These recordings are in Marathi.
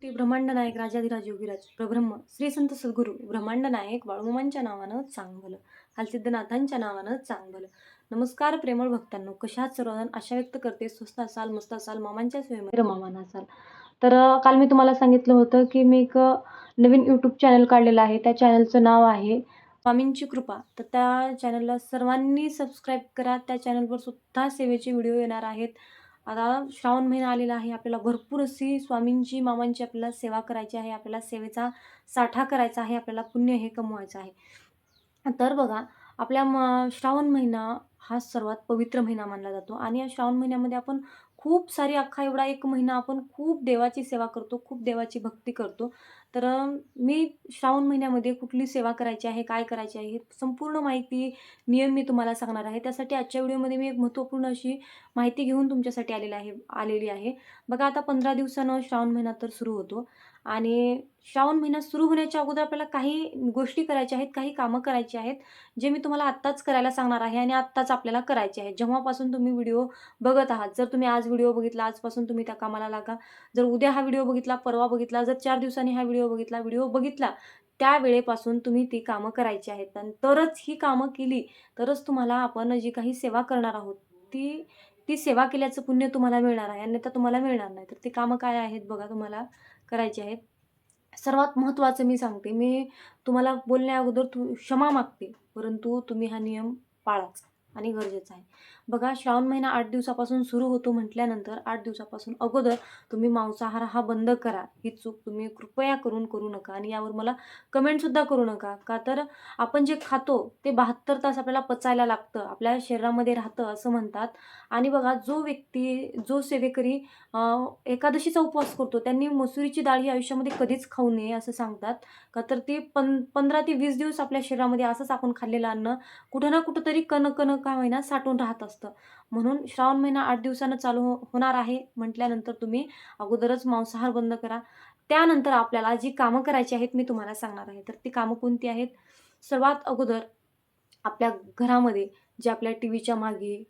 ते ब्रह्मांड नायक राजाधिराज योगीराज प्रब्रह्म श्री संत सद्गुरू ब्रह्मांड नायक बाळूमामांच्या नावानं चांगलं हालसिद्धनाथांच्या नावानं चांगलं. नमस्कार प्रेमळ भक्तांनो, कशा आहात सर्वजण? आशा व्यक्त करते स्वस्त असाल, मस्त असाल, मामांच्या सेवेमध्ये रममाण असाल. तर काल मी तुम्हाला सांगितलं होतं की मी एक नवीन यूट्यूब चॅनल काढलेलं आहे. त्या चॅनलचं नाव आहे स्वामींची कृपा. तर त्या चॅनलला सर्वांनी सबस्क्राईब करा. त्या चॅनलवर सुद्धा सेवेचे व्हिडिओ येणार आहेत. आता श्रावण महिना आलेला आहे. आपल्याला भरपूर अशी स्वामींची, मामांची आपल्याला सेवा करायची आहे. आपल्याला सेवेचा साठा करायचा आहे. आपल्याला पुण्य हे कमवायचं आहे. तर बघा, आपल्या श्रावण महिना हा सर्वात पवित्र महिना मानला जातो आणि या श्रावण महिन्यामध्ये आपण खूप सारी अख्खा एवढा 1 महिना आपण खूप देवाची सेवा करतो, खूप देवाची भक्ती करतो. तर मी श्रावण महिन्यामध्ये कुठली सेवा करायची आहे, काय करायची आहे, हे संपूर्ण माहिती, नियम मी तुम्हाला सांगणार आहे. त्यासाठी आजच्या व्हिडिओमध्ये मी एक महत्त्वपूर्ण अशी माहिती घेऊन तुमच्यासाठी आलेली आहे. बघा, आता 15 दिवसानं श्रावण महिना तर सुरू होतो आणि श्रावण महिना सुरू होण्याच्या अगोदर आपल्याला काही गोष्टी करायच्या आहेत, काही कामं करायची आहेत, जे मी तुम्हाला आत्ताच करायला सांगणार आहे आणि आत्ताच आपल्याला करायचे आहेत. जेव्हापासून तुम्ही व्हिडिओ बघत आहात, जर तुम्ही आज व्हिडिओ बघितला, आजपासून तुम्ही त्या कामाला लागा. जर उद्या हा व्हिडिओ बघितला, परवा बघितला, जर 4 दिवसांनी हा व्हिडिओ बघितला, त्या वेळेपासून तुम्ही ती कामं करायची आहेत आणि तरच ही कामं केली, तरच तुम्हाला आपण जी काही सेवा करणार आहोत, ती ती सेवा केल्याचं पुण्य तुम्हाला मिळणार आहे, अन्यथा तुम्हाला मिळणार नाही. तर ती कामं काय आहेत बघा, तुम्हाला करायची आहेत. सर्वात महत्त्वाचं मी सांगते, मी तुम्हाला बोलण्या अगोदर क्षमा मागते, परंतु तुम्ही हा नियम पाळाच आणि गरजेचं आहे. बघा, श्रावण महिना 8 दिवसापासून सुरू होतो म्हटल्यानंतर 8 दिवसापासून अगोदर तुम्ही मांसाहार हा बंद करा. ही चूक तुम्ही कृपया करून करू नका आणि यावर मला कमेंटसुद्धा करू नका. का तर आपण जे खातो ते 72 तास आपल्याला पचायला लागतं, आपल्या शरीरामध्ये राहतं असं म्हणतात. आणि बघा, जो सेवेकरी एकादशीचा उपवास करतो, त्यांनी मसुरीची डाळ ही आयुष्यामध्ये कधीच खाऊ नये असं सांगतात. का तर ती 15 ते 20 दिवस आपल्या शरीरामध्ये असंच आपण खाल्लेलं अन्न कुठं ना कुठेतरी कण का होईना साठून राहत असतं. म्हणून श्रावण महिना 8 दिवसानं चालू होणार आहे म्हटल्यानंतर तुम्ही अगोदरच मांसाहार बंद करा. त्यानंतर आपल्याला जी कामं करायची आहेत मी तुम्हाला सांगणार आहे. तर ती कामं कोणती आहेत? सर्वात अगोदर आपल्या घरामध्ये जे आपल्या टीव्हीच्या मागे,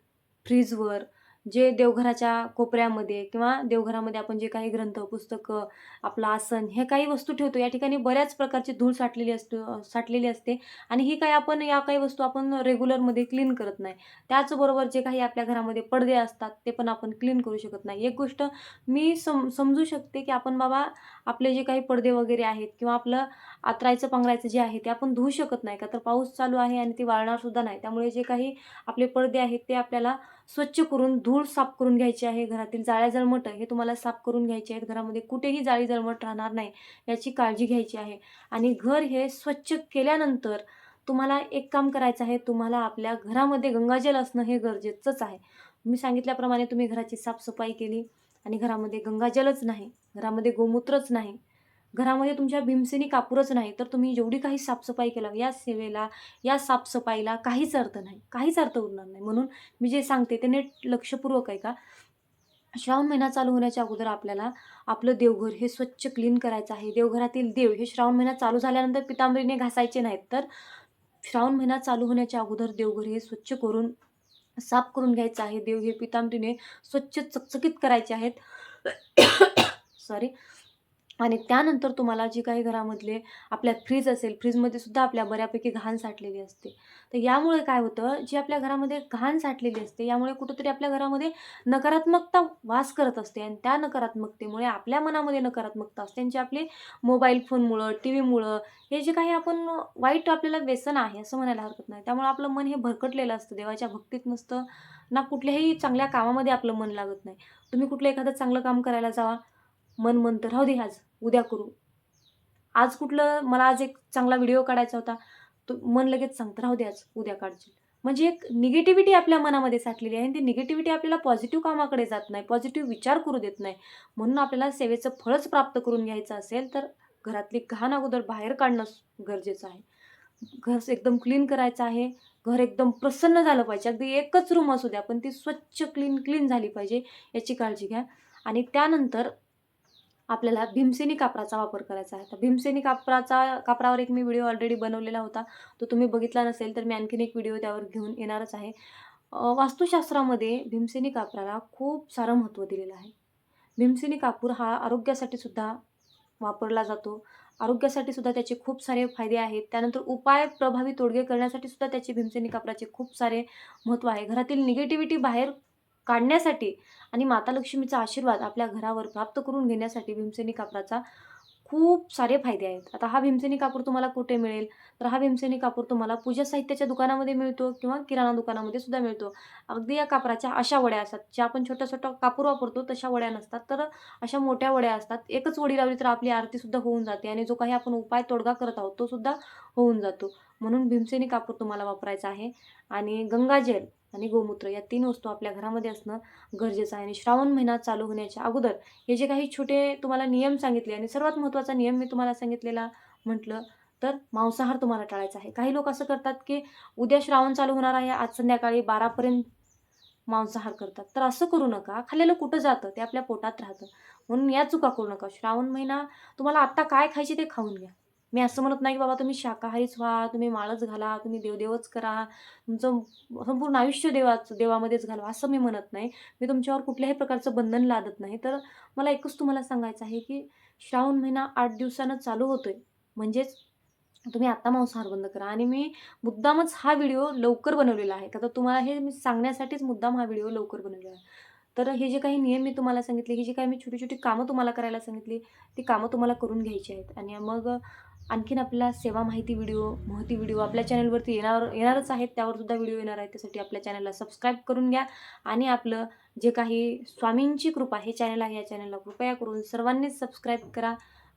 फ्रीजवर, जे देवघराच्या कोपऱ्यामध्ये किंवा देवघरामध्ये आपण जे काही ग्रंथ, पुस्तकं, आपलं आसन, हे काही वस्तू ठेवतो, या ठिकाणी बऱ्याच प्रकारची धूळ साठलेली असते आणि ही काही आपण या काही वस्तू आपण रेग्युलरमध्ये क्लीन करत नाही. त्याचबरोबर जे काही आपल्या घरामध्ये पडदे असतात, ते पण आपण क्लीन करू शकत नाही. एक गोष्ट मी समजू शकते, की आपण बाबा आपले जे काही पडदे वगैरे आहेत किंवा आपलं आतरायचं-पांघरायचं जे आहे, ते आपण धुवू शकत नाही. का तर पाऊस चालू आहे आणि ते वाळणार सुद्धा नाही. त्यामुळे जे काही आपले पडदे आहेत, ते आपल्याला स्वच्छ करून, धूळ साफ करून घ्यायची आहे. घरातील जाळ्या जळमटं हे तुम्हाला साफ करून घ्यायचे आहेत. घरामध्ये कुठेही जाळी जळमट राहणार नाही, याची काळजी घ्यायची आहे. आणि घर हे स्वच्छ केल्यानंतर तुम्हाला एक काम करायचं आहे. तुम्हाला आपल्या घरामध्ये गंगाजल असणं हे गरजेचंच आहे. मी सांगितल्याप्रमाणे तुम्ही घराची साफसफाई केली आणि घरामध्ये गंगाजलच नाही, घरामध्ये गोमूत्रच नाही, घरामध्ये तुमच्या भीमसेनी कापूरच नाही, तर तुम्ही जेवढी काही साफसफाई केला, या सेवेला, या साफसफाईला काहीच अर्थ नाही, काहीच अर्थ उरणार नाही. म्हणून मी जे सांगते ते नीट लक्षपूर्वक ऐका. श्रावण महिना चालू होण्याच्या अगोदर आपल्याला आपलं देवघर हे स्वच्छ क्लीन करायचं आहे. देवघरातील देव हे श्रावण महिना चालू झाल्यानंतर पितांबरीने घासायचे नाहीत, तर श्रावण महिना चालू होण्याच्या अगोदर देवघर हे स्वच्छ करून, साफ करून घ्यायचं आहे. देव हे पितांबरीने स्वच्छ चकचकीत करायचे आहेत. सॉरी. आणि त्यानंतर तुम्हाला जी काही घरामधले आपल्या फ्रीज असेल, फ्रीजमध्ये सुद्धा आपल्या बऱ्यापैकी घाण साठलेली असते. तर यामुळे काय होतं, जी आपल्या घरामध्ये घाण साठलेली असते, यामुळे कुठेतरी आपल्या घरामध्ये नकारात्मकता वास करत असते आणि त्या नकारात्मकतेमुळे आपल्या मनामध्ये नकारात्मकता असते आणि जे आपले मोबाईल फोनमुळं, टीव्हीमुळं, हे जे काही आपण वाईट आपल्याला व्यसन आहे असं म्हणायला हरकत नाही. त्यामुळे आपलं मन हे भरकटलेलं असतं, देवाच्या भक्तीत नसतं, ना कुठल्याही चांगल्या कामामध्ये आपलं मन लागत नाही. तुम्ही कुठलं एखादं चांगलं काम करायला जावा, मन म्हणतं राहू दे आज, उद्या करू. आज कुठलं मला आज एक चांगला व्हिडिओ काढायचा होता, तो मन लगेच सांगतं राहू दे आज, उद्या काढशील. म्हणजे एक निगेटिव्हिटी आपल्या मनामध्ये साठलेली आहे आणि ती निगेटिव्हिटी आपल्याला पॉझिटिव्ह कामाकडे जात नाही, पॉझिटिव्ह विचार करू देत नाही. म्हणून आपल्याला सेवेचं फळच प्राप्त करून घ्यायचं असेल, तर घरातली घाण अगोदर बाहेर काढणं गरजेचं आहे. घर एकदम क्लीन करायचं आहे. घर एकदम प्रसन्न झालं पाहिजे. अगदी एकच रूम असू द्या, पण ती स्वच्छ क्लीन झाली पाहिजे, याची काळजी घ्या. आणि त्यानंतर आपल्याला भीमसेनी कापराचा वापर करायचा आहे. तर भीमसेनी कापरावर एक मी व्हिडिओ ऑलरेडी बनवलेला होता. तो तुम्ही बघितला नसेल तर मी आणखीन एक व्हिडिओ त्यावर घेऊन येणारच आहे. वास्तुशास्त्रामध्ये भीमसेनी कापराला खूप सारं महत्त्व दिलेलं आहे. भीमसेनी कापूर हा आरोग्यासाठी सुद्धा वापरला जातो. आरोग्यासाठी सुद्धा त्याचे खूप सारे फायदे आहेत. त्यानंतर उपाय प्रभावी तोडगे करण्यासाठी सुद्धा त्याचे भीमसेनी कापराचे खूप सारे महत्त्व आहे. घरातील निगेटिव्हिटी बाहेर काढण्यासाठी आणि माता लक्ष्मीचा आशीर्वाद आपल्या घरावर प्राप्त करून घेण्यासाठी भीमसेनी कापराचा खूप सारे फायदे आहेत. आता हा भीमसेनी कापूर तुम्हाला कुठे मिळेल? तर हा भीमसेनी कापूर तुम्हाला पूजा साहित्याच्या दुकानामध्ये मिळतो किंवा किराणा दुकानामध्ये सुद्धा मिळतो. अगदी या कापराच्या अशा वड्या असतात, ज्या आपण छोटा-छोटा कापूर वापरतो तशा वड्या नसतात, तर अशा मोठ्या वड्या असतात. एकच वडी लावली तर आपली आरती सुद्धा होऊन जाते आणि जो काही आपण उपाय तोडगा करत आहोत, तो सुद्धा होऊन जातो. म्हणून भीमसेनी कापूर तुम्हाला वापरायचा आहे आणि गंगाजल आणि गोमूत्र या 3 वस्तू आपल्या घरामध्ये असणं गरजेचं आहे आणि श्रावण महिना चालू होण्याच्या अगोदर हे जे काही छोटे तुम्हाला नियम सांगितले आणि सर्वात महत्त्वाचा नियम मी तुम्हाला सांगितलेला म्हटलं तर मांसाहार तुम्हाला टाळायचा आहे. काही लोक असं करतात, की उद्या श्रावण चालू होणार आहे, आज संध्याकाळी 12 पर्यंत मांसाहार करतात. तर असं करू नका. खाल्लेलं कुठं जातं? ते आपल्या पोटात राहतं. म्हणून या चुका करू नका. श्रावण महिना तुम्हाला आत्ता काय खायचे ते खाऊन घ्या. मी असं म्हणत नाही, की बाबा तुम्ही शाकाहारीच व्हा, तुम्ही माळच घाला, तुम्ही देवदेवच करा, तुमचं संपूर्ण आयुष्य देवामध्येच घालवा, असं मी म्हणत नाही. मी तुमच्यावर कुठल्याही प्रकारचं बंधन लादत नाही. तर मला एकच तुम्हाला सांगायचं आहे, की श्रावण महिना 8 दिवसानं चालू होतोय. म्हणजेच तुम्ही आत्ता मांसाहार बंद करा आणि मी मुद्दामच हा व्हिडिओ लवकर बनवलेला आहे. तर तुम्हाला हे मी सांगण्यासाठीच मुद्दाम हा व्हिडिओ लवकर बनवलेला आहे. तर हे जे काही नियम मी तुम्हाला सांगितले, ही जी काही मी छोटी-छोटी कामं तुम्हाला करायला सांगितली, ती कामं तुम्हाला करून घ्यायची आहेत. आणि मग आणखीन आपल्याला सेवा माहिती व्हिडिओ, महती व्हिडिओ आपल्या चॅनलवरती येणारच आहेत. त्यावर सुद्धा व्हिडिओ येणार आहेत. त्यासाठी आपल्या चॅनलला सबस्क्राईब करून घ्या आणि आपलं जे काही स्वामींची कृपा हे चॅनल आहे, या चॅनलला कृपया करून सर्वांनीच सबस्क्राईब करा.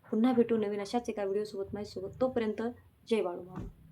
पुन्हा भेटू नवीन अशाच एका व्हिडिओसोबत माझ्यासोबत. तोपर्यंत जय बाळूमामा.